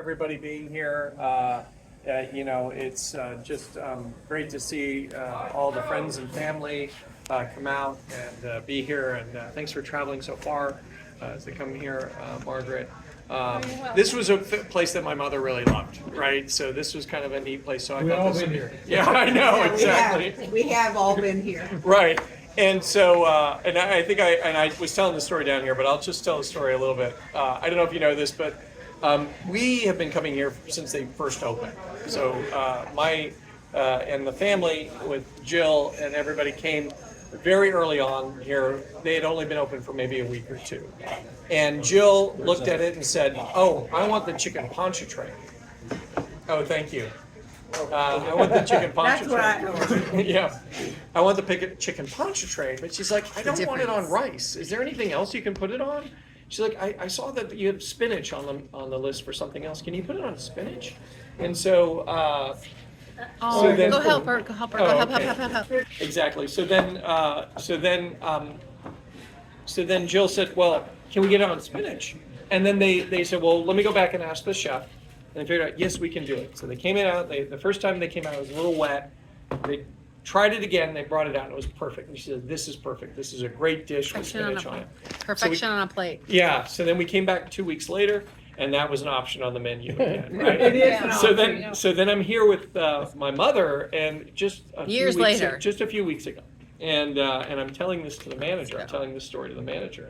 Everybody being here. It's just great to see all the friends and family come out and be here. And thanks for traveling so far to come here, Margaret. This was a place that my mother really loved, right? So this was kind of a neat place. So I thought this would be here. Yeah, I know, exactly. We have all been here. Right. And so, and I think I was telling the story down here, but I'll just tell the story a little bit. I don't know if you know this, but we have been coming here since they first opened. So my and the family with Jill and everybody came very early on here. They had only been open for maybe a week or two. And Jill looked at it and said, "Oh, I want the chicken pontchartrain." Oh, thank you. I want the chicken pontchartrain. Yeah, I want the chicken pontchartrain. But she's like, "I don't want it on rice. Is there anything else you can put it on?" She's like, I saw that you have spinach on the list for something else. Can you put it on spinach? And so, Oh, then, go help her. Go help her. Go help. Exactly. So then Jill said, "Well, can we get it on spinach?" And then they said, "Well, let me go back and ask the chef." And they figured out, yes, we can do it. So they came out. The first time they came out, it was a little wet. They tried it again. They brought it out, and it was perfect. And she said, "This is perfect. This is a great dish with spinach on it." Perfection on a plate. Yeah. So then we came back 2 weeks later, and that was an option on the menu again, right? It is an So then I'm here with my mother, and just Years later. just a few weeks ago, and I'm telling this to the manager. I'm telling this story to the manager,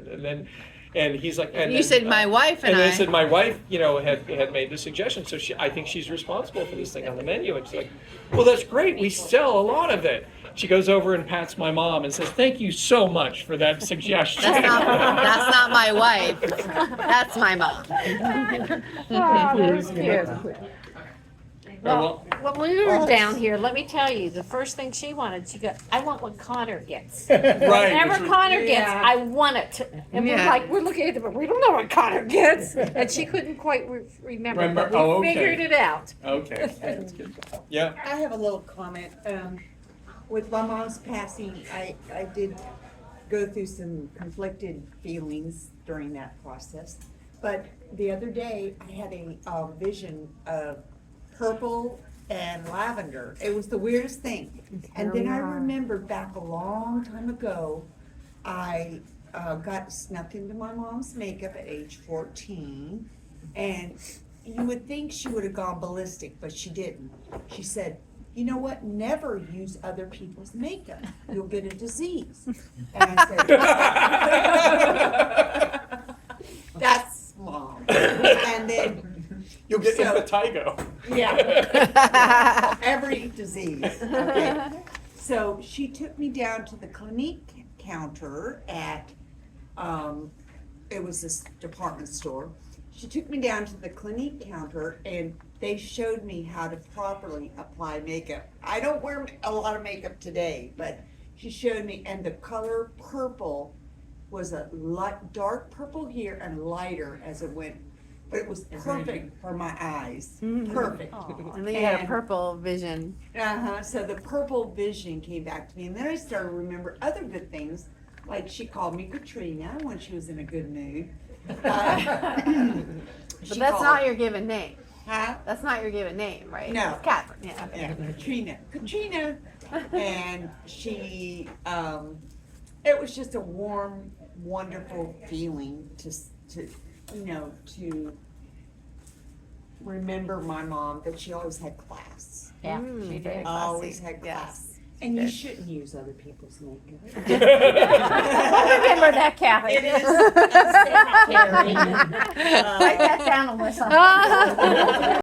and he's like, and You said my wife and I I. said my wife, had made the suggestion, so I think she's responsible for this thing on the menu. And she's like, "Well, that's great. We sell a lot of it." She goes over and pats my mom and says, "Thank you so much for that suggestion." That's not my wife. That's my mom. Well, when we were down here, let me tell you, the first thing she wanted, she go, "I want what Connor gets. Right. Whatever Connor gets, Yeah. I want it." And we're looking at them, but we don't know what Connor gets. And she couldn't quite remember, but we Okay. figured it out. Okay, that's good. Yeah. I have a little comment. With my mom's passing, I did go through some conflicted feelings during that process. But the other day, I had a vision of purple and lavender. It was the weirdest thing. And then I remembered back a long time ago, I got snuck into my mom's makeup at age 14. And you would think she would have gone ballistic, but she didn't. She said, "You know what? Never use other people's makeup. You'll get a disease." And I said, "That's Mom." And then, You'll get So- impetigo. yeah, every disease. Okay. So she took me down to the Clinique counter at, it was this department store. She took me down to the Clinique counter and they showed me how to properly apply makeup. I don't wear a lot of makeup today, but she showed me, and the color purple was a light, dark purple here and lighter as it went. But it was perfect for my eyes. Perfect. And then you had a purple vision. So the purple vision came back to me, and then I started to remember other good things, like she called me Katrina when she was in a good mood. But that's not your given name. Huh? That's not your given name, right? No. It's Catherine. Yeah. Yeah, Katrina, and she. It was just a warm, wonderful feeling to remember my mom, that she always had class. Yeah, she did. Always had class. Yes. And you shouldn't use other people's makeup. Remember that, Kathy. It is a sanitary. Write that down, Alyssa.